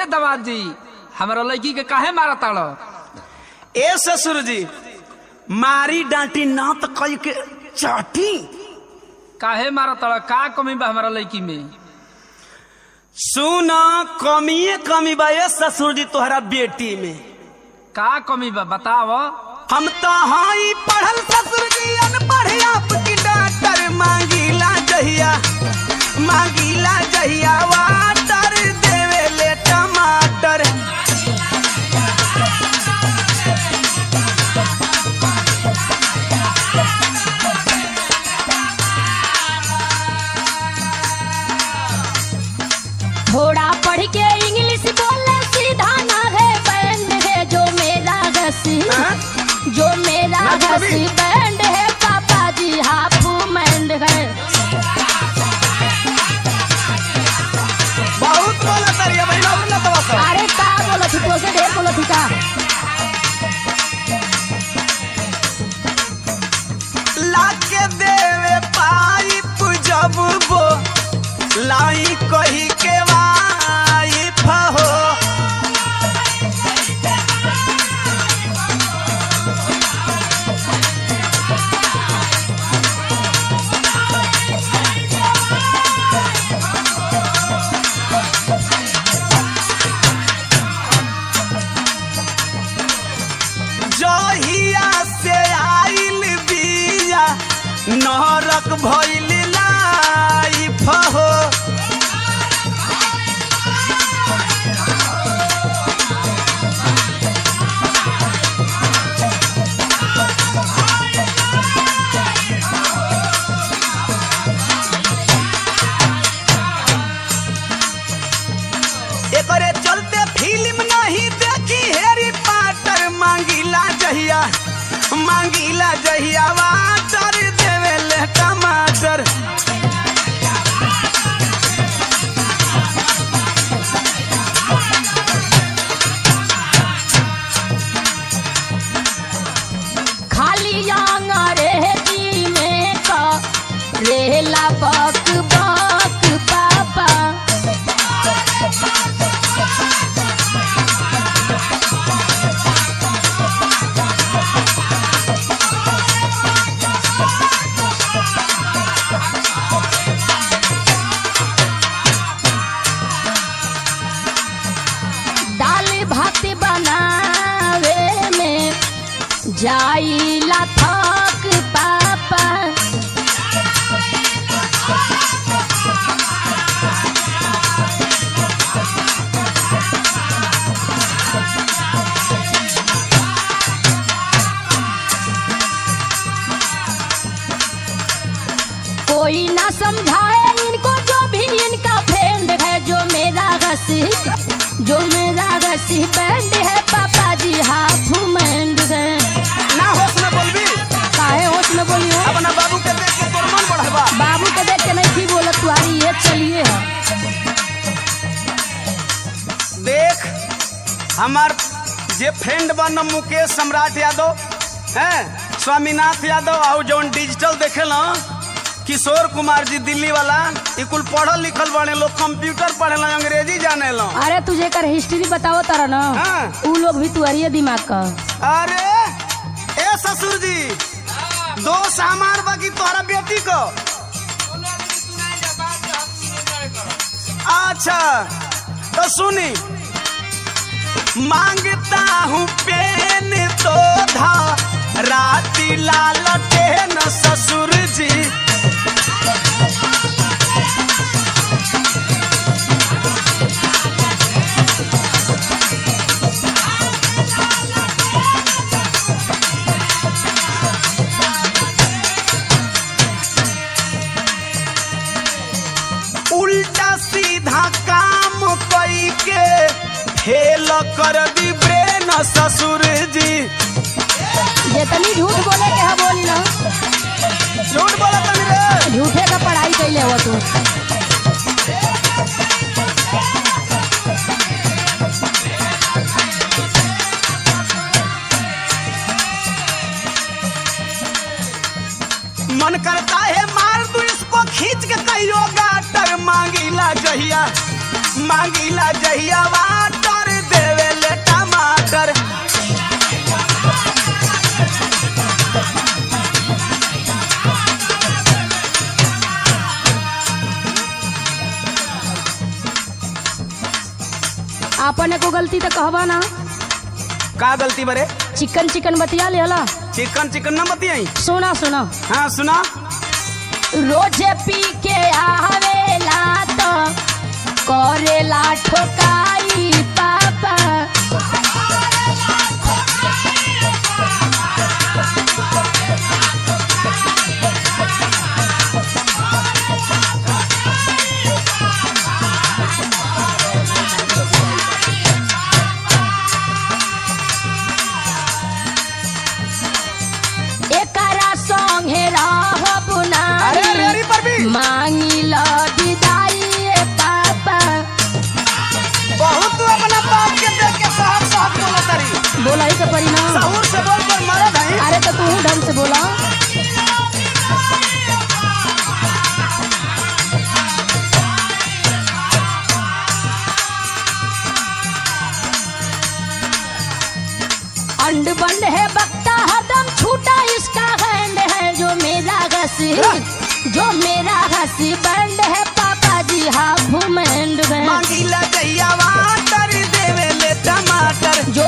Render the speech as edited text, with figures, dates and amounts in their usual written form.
ए दमाद जी हमारा लड़की के काहे मारा ताड़ो? ए ससुर जी मारी डांटी ना तो कई के चाटी। काहे मारा ताड़ो? का कमी बा हमारा लड़की में? सुना कमी बा ए ससुर जी तोहरा बेटी में। का कमी बा बताओ। हम तो हाई पढ़ल ससुर जी अनपढ़ आपकी डॉक्टर मांगीला जहिया वाटर देवे ले टमाटर। थोड़ा पढ़ के इंग्लिश बोले सीधा ना है बैंड है जो मेरा घसी बैंड है पापा जी हाफ मैंड है। बहुत बोला तारिया भाई ना बोला तो अरे का बोला थी तो से ढेर बोला थी का। लाके देवे पाइप जब वो लाई कही के वाइफ हो। जहिया से आइल बिया नरक भइल लाइफ हो। एकरे चलते फिल्म नहीं देखी हैरी पॉटर मांगीला जहिया वाटर देवे ले टमाटर। खाली अंग्रेजी में का रेला बक बक पापा। दाल भात बनावे में जाइला थक पापा। कोई ना समझाए इनको जो भी इनका फ्रेंड है जो मेरा घसी बैंड है पापा जी हाफ मैंड है। ना होश में बोलबी काहे होश में बोली हो? अपना बाबू के देख के तोर मन बढ़वा। बाबू के देख के नहीं थी बोला तुम्हारी ये चलिए है। देख हमार जे फ्रेंड बन मुकेश सम्राट यादव है स्वामीनाथ यादव और जौन डिजिटल देखे लो किशोर कुमार जी दिल्ली वाला कुल पढ़ल लिखल बने लोग कंप्यूटर पढ़ेला अंग्रेजी जाने लो। अरे तुझे कर हिस्ट्री बताओ तारा ना। हाँ। उ लोग भी तुअरिए दिमाग का। अरे ए ससुर जी दोस्त हमार बाकी तोहरा बेटी को। अच्छा तो सुनी मांगता हूँ पेन तो धा राती लालटे न ससुर जी। उल्टा सीधा काम कई के फेल कर दी ब्रेन ससुर जी। जितनी झूठ बोले के है बोली ना। झूठ बोला तनी रे। झूठे का पढ़ाई कैले हो तू। मन करता है मार दूं इसको खींच के कहियो गाटर मांगीला मांगीला जहिया वाटर देवे ले टमाटर। आपन एको गलती तो कहबा ना। का गलती बरे? चिकन चिकन बतिया ले हला। चिकन चिकन न बतियाई। सुना सुना। हाँ सुना। रोजे पी के आवेला तो करेला ठोकाई पापा। एकरा संगे रहब नाही मांगिला विदाई पापा। बहुत तू अपना बाप के देख के साहब साहब बोला तारी। बोला ही के परी ना। सहूर से बोल पर मरद है। अरे तो तू ढंग से बोला। अंड बंड है बकता हरदम छूटा इसका हैंड है जो मेरा घसी बैंड है पापा जी हाफ मैंड है। मांगीला जहिया वाटर देवे ले टमाटर। जो